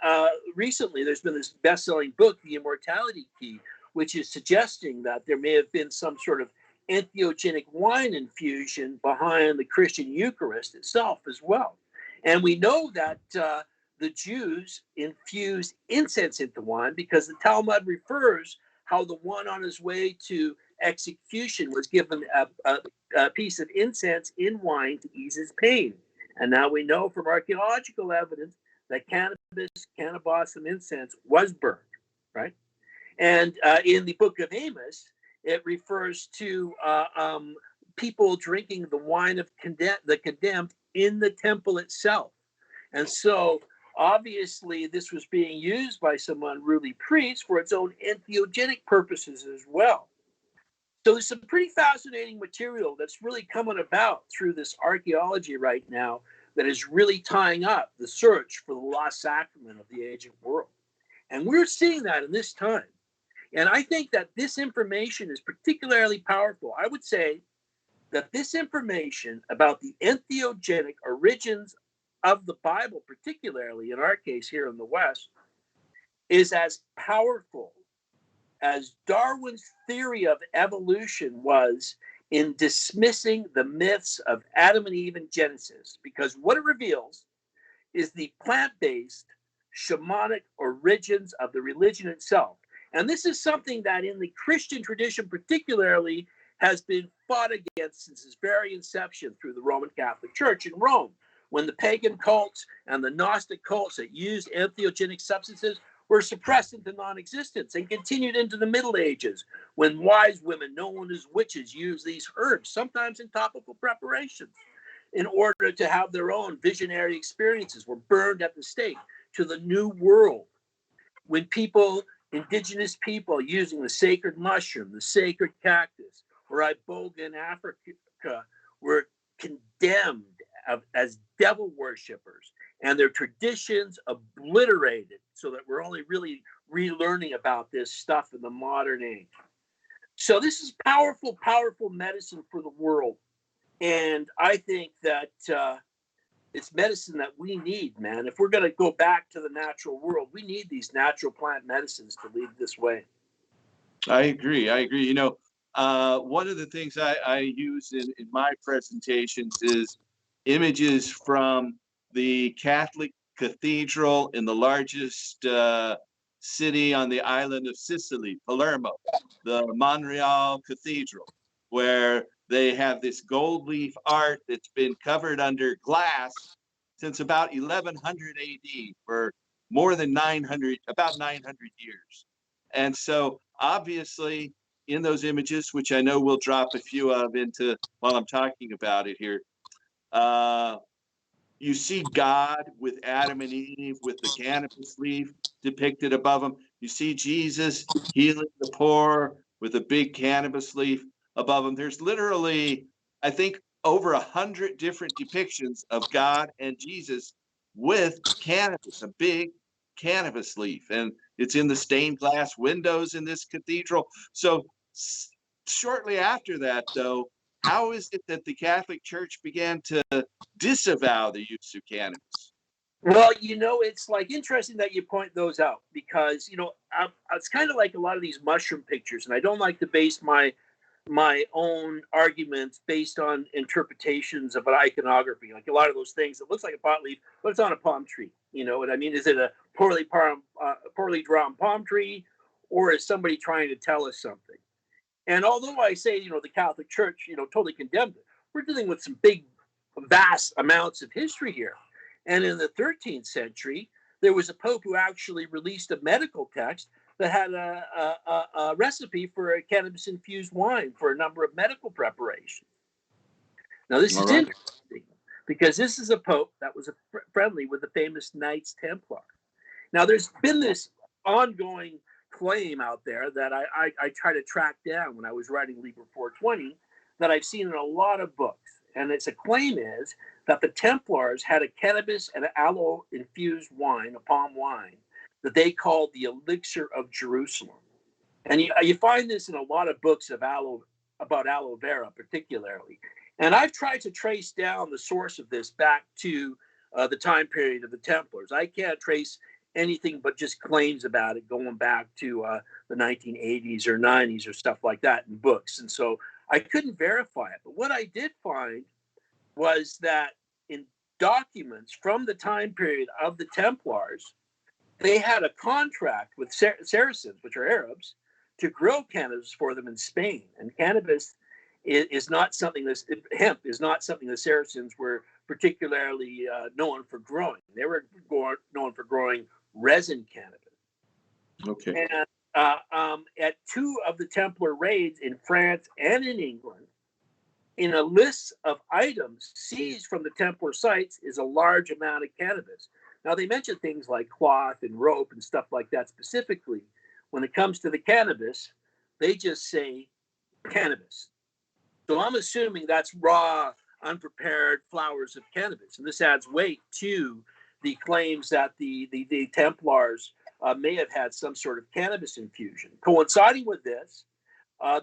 recently, there's been this best-selling book, The Immortality Key, which is suggesting that there may have been some sort of entheogenic wine infusion behind the Christian Eucharist itself as well. And we know that the Jews infused incense into wine, because the Talmud refers how the one on his way to execution was given a piece of incense in wine to ease his pain. And now we know from archaeological evidence that cannabis, and incense was burned, right? And in the book of Amos, it refers to people drinking the wine of the condemned in the temple itself. And so obviously this was being used by some unruly priests for its own entheogenic purposes as well. So there's some pretty fascinating material that's really coming about through this archaeology right now that is really tying up the search for the lost sacrament of the ancient world. And we're seeing that in this time. And I think that this information is particularly powerful. I would say that this information about the entheogenic origins of the Bible, particularly in our case here in the West, is as powerful as Darwin's theory of evolution was in dismissing the myths of Adam and Eve in Genesis, because what it reveals is the plant-based shamanic origins of the religion itself. And this is something that in the Christian tradition particularly has been fought against since its very inception through the Roman Catholic Church in Rome, when the pagan cults and the Gnostic cults that used entheogenic substances were suppressed into non-existence, and continued into the Middle Ages, when wise women known as witches used these herbs, sometimes in topical preparations, in order to have their own visionary experiences, were burned at the stake to the New World. When indigenous people using the sacred mushroom, the sacred cactus, or iboga in Africa, were condemned as devil worshippers, and their traditions obliterated, so that we're only really relearning about this stuff in the modern age. So this is powerful, powerful medicine for the world. And I think that it's medicine that we need, man. If we're going to go back to the natural world, we need these natural plant medicines to lead this way. I agree. You know, one of the things I use in my presentations is images from the Catholic cathedral in the largest city on the island of Sicily, Palermo, the Monreale Cathedral, where they have this gold leaf art that's been covered under glass since about 1100 AD for more than about 900 years. And so obviously in those images, which I know we'll drop a few of into while I'm talking about it here, you see God with Adam and Eve with the cannabis leaf depicted above them. You see Jesus healing the poor with a big cannabis leaf above him. There's literally, I think, over 100 different depictions of God and Jesus with cannabis, a big cannabis leaf. And it's in the stained glass windows in this cathedral. So shortly after that, though, how is it that the Catholic Church began to disavow the use of cannabis? Well, you know, it's like interesting that you point those out, because, you know, it's kind of like a lot of these mushroom pictures, and I don't like to base my my own arguments based on interpretations of an iconography, like a lot of those things. It looks like a pot leaf, but it's on a palm tree. You know what I mean? Is it a poorly drawn palm tree, or is somebody trying to tell us something? And although I say, you know, the Catholic Church, you know, totally condemned it, we're dealing with some big, vast amounts of history here. And in the 13th century, there was a pope who actually released a medical text that had a recipe for a cannabis-infused wine for a number of medical preparations. Now, this is interesting because this is a pope that was friendly with the famous Knights Templar. Now, there's been this ongoing claim out there that I try to track down when I was writing Liber 420 that I've seen in a lot of books. And it's a claim is that the Templars had a cannabis and aloe-infused wine, a palm wine, that they called the elixir of Jerusalem. And you find this in a lot of books of about aloe vera particularly. And I've tried to trace down the source of this back to the time period of the Templars. I can't trace anything but just claims about it going back to the 1980s or 90s or stuff like that in books. And so I couldn't verify it. But what I did find was that in documents from the time period of the Templars, they had a contract with Saracens, which are Arabs, to grow cannabis for them in Spain. And cannabis is not something hemp is not something the Saracens were particularly known for growing. They were known for growing resin cannabis. Okay. And at two of the Templar raids in France and in England, in a list of items seized from the Templar sites is a large amount of cannabis. Now, they mention things like cloth and rope and stuff like that specifically. When it comes to the cannabis, they just say cannabis. So I'm assuming that's raw, unprepared flowers of cannabis. And this adds weight to the claims that the Templars may have had some sort of cannabis infusion. Coinciding with this,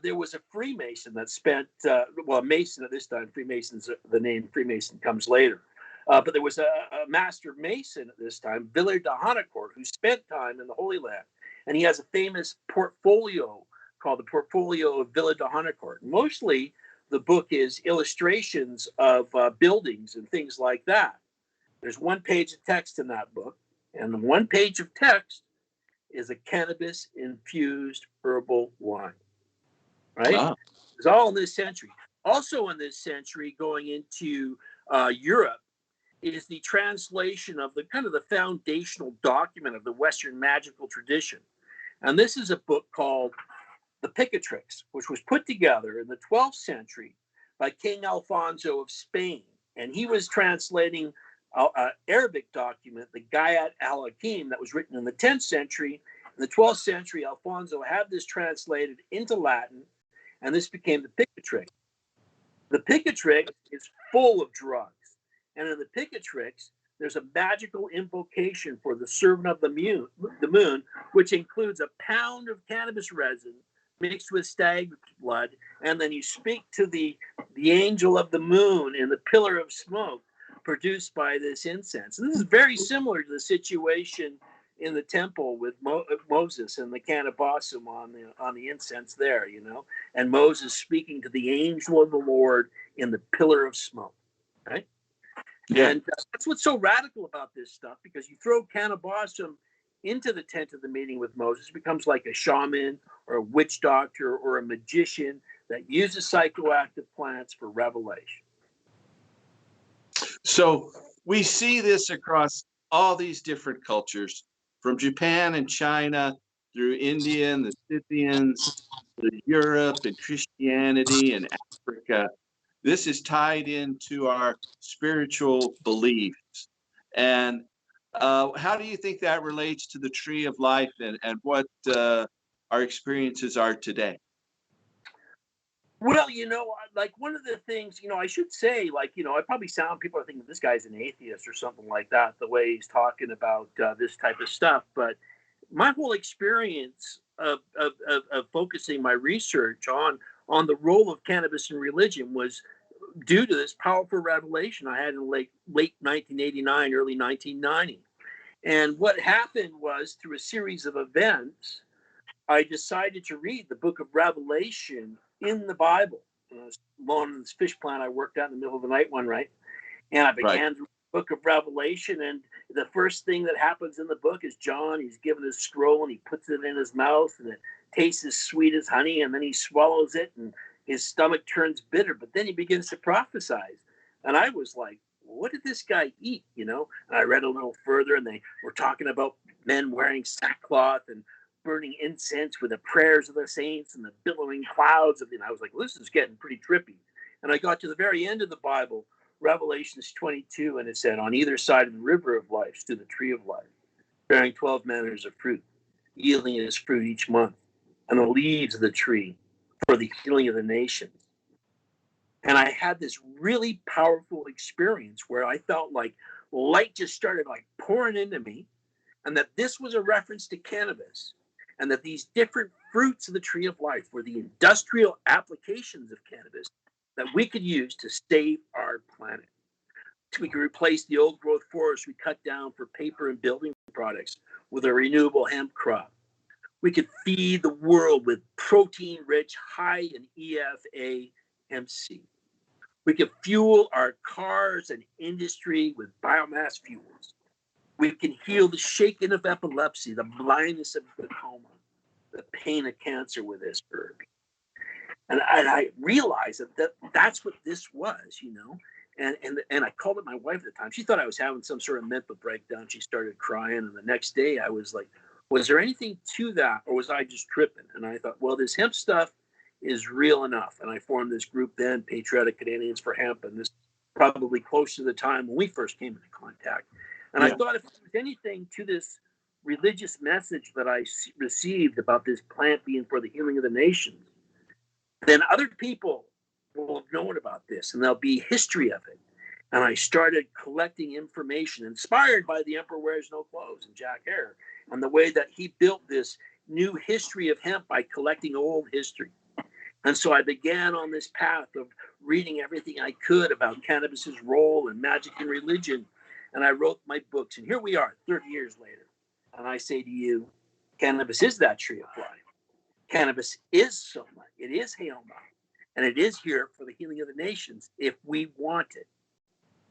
there was a Freemason that spent, a Mason at this time, Freemasons, the name Freemason comes later. But there was a master Mason at this time, Villard de Honnecourt, who spent time in the Holy Land. And he has a famous portfolio called the Portfolio of Villard de Honnecourt. Mostly the book is illustrations of buildings and things like that. There's one page of text in that book, and the one page of text is a cannabis-infused herbal wine, right? Ah. It's all in this century. Also in this century, going into Europe, is the translation of the kind of the foundational document of the Western magical tradition. And this is a book called the Picatrix, which was put together in the 12th century by King Alfonso of Spain. And he was translating an Arabic document, the Gayat al-Hakim, that was written in the 10th century. In the 12th century, Alfonso had this translated into Latin, and this became the Picatrix. The Picatrix is full of drugs. And in the Picatrix, there's a magical invocation for the servant of the moon, which includes a pound of cannabis resin mixed with stag blood. And then you speak to the angel of the moon in the pillar of smoke produced by this incense. And this is very similar to the situation in the temple with Moses and the cannabisum on the incense there, you know, and Moses speaking to the angel of the Lord in the pillar of smoke, right? Yeah. And that's what's so radical about this stuff, because you throw cannabisum into the tent of the meeting with Moses, it becomes like a shaman or a witch doctor or a magician that uses psychoactive plants for revelation. So we see this across all these different cultures, from Japan and China through India and the Scythians, to Europe and Christianity and Africa. This is tied into our spiritual beliefs. And how do you think that relates to the tree of life and what our experiences are today? Well, you know, like one of the things, you know, I should say, like, you know, I probably sound, people are thinking this guy's an atheist or something like that, the way he's talking about this type of stuff. But my whole experience of focusing my research on the role of cannabis in religion was due to this powerful revelation I had in late 1989, early 1990. And what happened was, through a series of events, I decided to read the book of Revelation in the Bible. And I was alone in this fish plant I worked at in the middle of the night one night, and I began the book of Revelation, and the first thing that happens in the book is John, he's given his scroll and he puts it in his mouth and it tastes as sweet as honey, and then he swallows it and his stomach turns bitter, but then he begins to prophesy. And I was like, what did this guy eat? And I read a little further, and they were talking about men wearing sackcloth and burning incense with the prayers of the saints and the billowing clouds. And I was like, well, this is getting pretty trippy. And I got to the very end of the Bible, Revelations 22, and it said, on either side of the river of life stood the tree of life, bearing 12 manners of fruit, yielding its fruit each month, and the leaves of the tree for the healing of the nations. And I had this really powerful experience where I felt like light just started like pouring into me, and that this was a reference to cannabis, and that these different fruits of the tree of life were the industrial applications of cannabis that we could use to save our planet. We could replace the old growth forests we cut down for paper and building products with a renewable hemp crop. We could feed the world with protein-rich, high in EFA hemp seed. We could fuel our cars and industry with biomass fuels. We can heal the shaking of epilepsy, the blindness of glaucoma, the pain of cancer with this herb. And I realized that that's what this was, And I called up my wife at the time. She thought I was having some sort of mental breakdown. She started crying. And the next day I was like, was there anything to that, or was I just tripping? And I thought, well, this hemp stuff is real enough. And I formed this group then, Patriotic Canadians for Hemp. And this probably close to the time when we first came into contact. And I thought if there was anything to this religious message that I received about this plant being for the healing of the nations, then other people will have known about this, and there'll be history of it. And I started collecting information inspired by The Emperor Wears No Clothes and Jack Hare, and the way that he built this new history of hemp by collecting old history. And so I began on this path of reading everything I could about cannabis's role in magic and religion. And I wrote my books. And here we are, 30 years later. And I say to you, cannabis is that tree of life. Cannabis is Soma. It is Haoma. And it is here for the healing of the nations if we want it.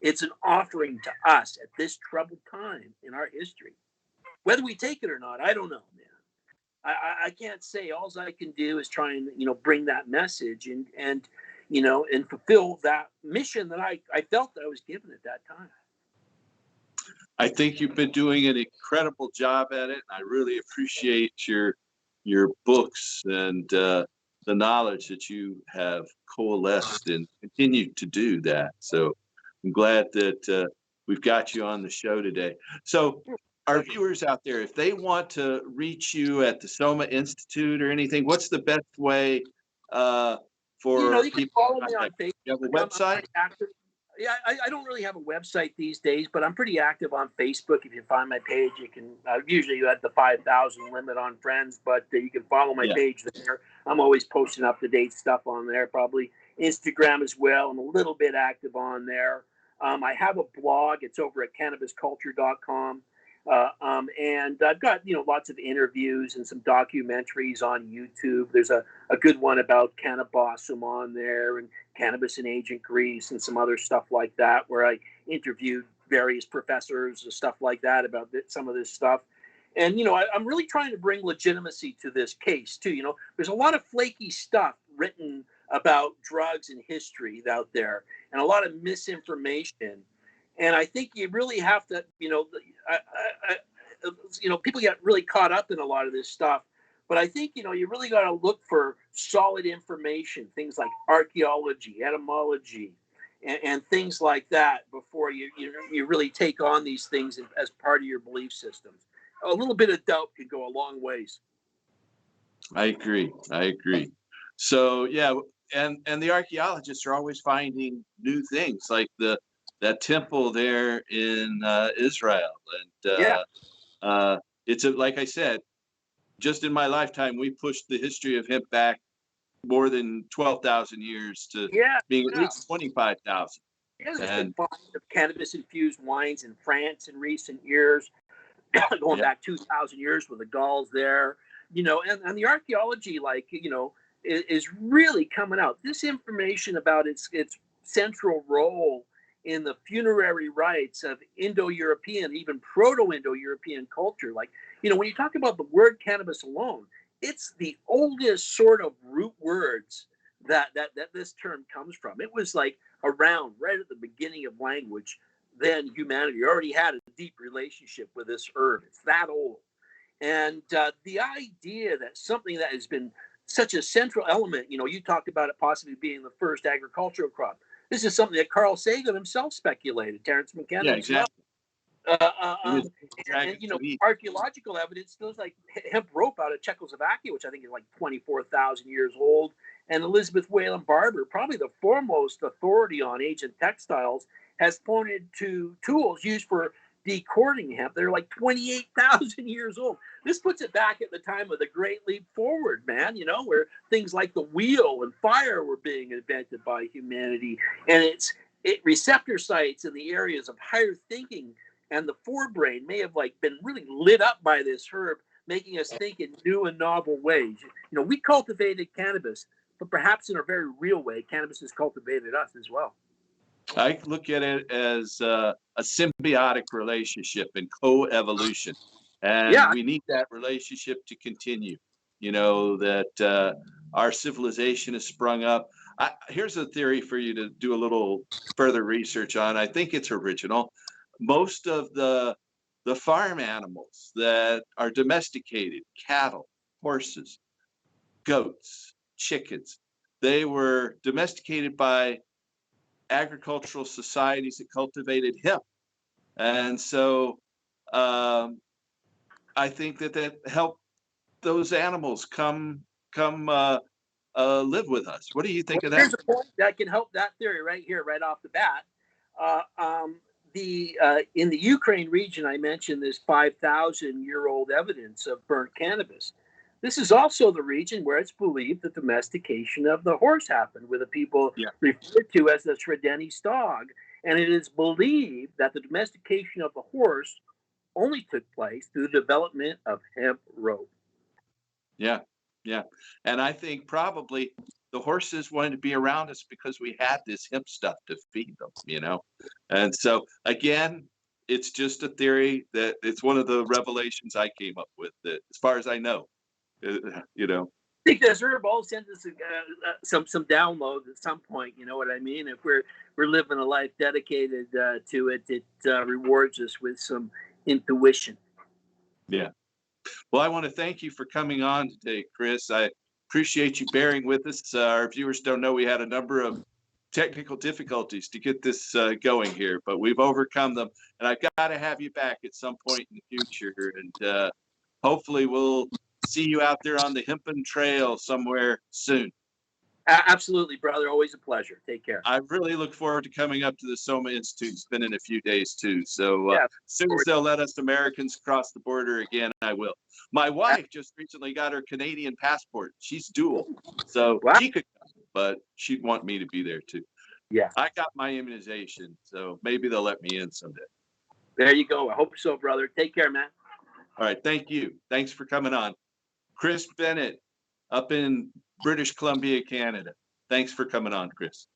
It's an offering to us at this troubled time in our history. Whether we take it or not, I don't know, man. I can't say. All I can do is try and bring that message and fulfill that mission that I felt that I was given at that time. I think you've been doing an incredible job at it. I really appreciate your books and the knowledge that you have coalesced and continue to do that. So I'm glad that we've got you on the show today. So our viewers out there, if they want to reach you at the Soma Institute or anything, what's the best way for you can people? follow me on Facebook. You have a website? Yeah, I don't really have a website these days, but I'm pretty active on Facebook. If you find my page, you can usually you have the 5,000 limit on friends, but you can follow my page there. I'm always posting up-to-date stuff on there, probably Instagram as well. I'm a little bit active on there. I have a blog. It's over at cannabisculture.com. And I've got, lots of interviews and some documentaries on YouTube. There's a good one about cannabis on there, and cannabis in ancient Greece, and some other stuff like that, where I interviewed various professors and stuff like that about some of this stuff. And, I'm really trying to bring legitimacy to this case too. There's a lot of flaky stuff written about drugs and history out there, and a lot of misinformation. And I think you really have to, people get really caught up in a lot of this stuff. But I think, you really got to look for solid information, things like archaeology, etymology, and things like that before you really take on these things as part of your belief systems. A little bit of doubt can go a long ways. I agree. So, yeah, and the archaeologists are always finding new things, like that temple there in Israel. And it's like I said, just in my lifetime, we pushed the history of hemp back more than 12,000 years to being at least 25,000. Yeah, there's been finds of cannabis-infused wines in France in recent years, going back 2,000 years with the Gauls there. And the archaeology, is really coming out. This information about its central role in the funerary rites of Indo-European, even Proto-Indo-European culture. Like, when you talk about the word cannabis alone, it's the oldest sort of root words that this term comes from. It was like around right at the beginning of language. Then humanity already had a deep relationship with this herb. It's that old. And the idea that something that has been such a central element, you talked about it possibly being the first agricultural crop. This is something that Carl Sagan himself speculated, Terence McKenna. Yeah, exactly. And archaeological evidence shows like hemp rope out of Czechoslovakia, which I think is like 24,000 years old. And Elizabeth Whalen Barber, probably the foremost authority on ancient textiles, has pointed to tools used for decording hemp. They're like 28,000 years old. This puts it back at the time of the Great Leap Forward, man, where things like the wheel and fire were being invented by humanity. And receptor sites in the areas of higher thinking and the forebrain may have been really lit up by this herb, making us think in new and novel ways. We cultivated cannabis, but perhaps in a very real way, cannabis has cultivated us as well. I look at it as a symbiotic relationship and co-evolution. And we need that relationship to continue, that our civilization has sprung up. Here's a theory for you to do a little further research on. I think it's original. Most of the farm animals that are domesticated, cattle, horses, goats, chickens, they were domesticated by agricultural societies that cultivated hemp. And so I think that helped those animals come live with us. What do you think of that? Here's a point that can help that theory right here, right off the bat. In the Ukraine region, I mentioned this 5,000-year-old evidence of burnt cannabis. This is also the region where it's believed the domestication of the horse happened, with the people referred to as the Sredeni stog. And it is believed that the domestication of the horse only took place through the development of hemp rope. Yeah. And I think probably the horses wanted to be around us because we had this hemp stuff to feed them, And so, again, it's just a theory that it's one of the revelations I came up with, that, as far as I know, I think this herb all sends us some downloads at some point. You know what I mean? If we're living a life dedicated to it, it rewards us with some intuition. Yeah. Well, I want to thank you for coming on today, Chris. I appreciate you bearing with us. Our viewers don't know we had a number of technical difficulties to get this going here, but we've overcome them. And I've got to have you back at some point in the future. And hopefully we'll see you out there on the Hempen Trail somewhere soon. Absolutely, brother. Always a pleasure. Take care. I really look forward to coming up to the Soma Institute, spending a few days too. So as soon as they'll let us Americans cross the border again, I will. My wife just recently got her Canadian passport. She's dual, so she could come, but she'd want me to be there too. Yeah. I got my immunization, so maybe they'll let me in someday. There you go. I hope so, brother. Take care, man. All right. Thank you. Thanks for coming on. Chris Bennett up in British Columbia, Canada. Thanks for coming on, Chris.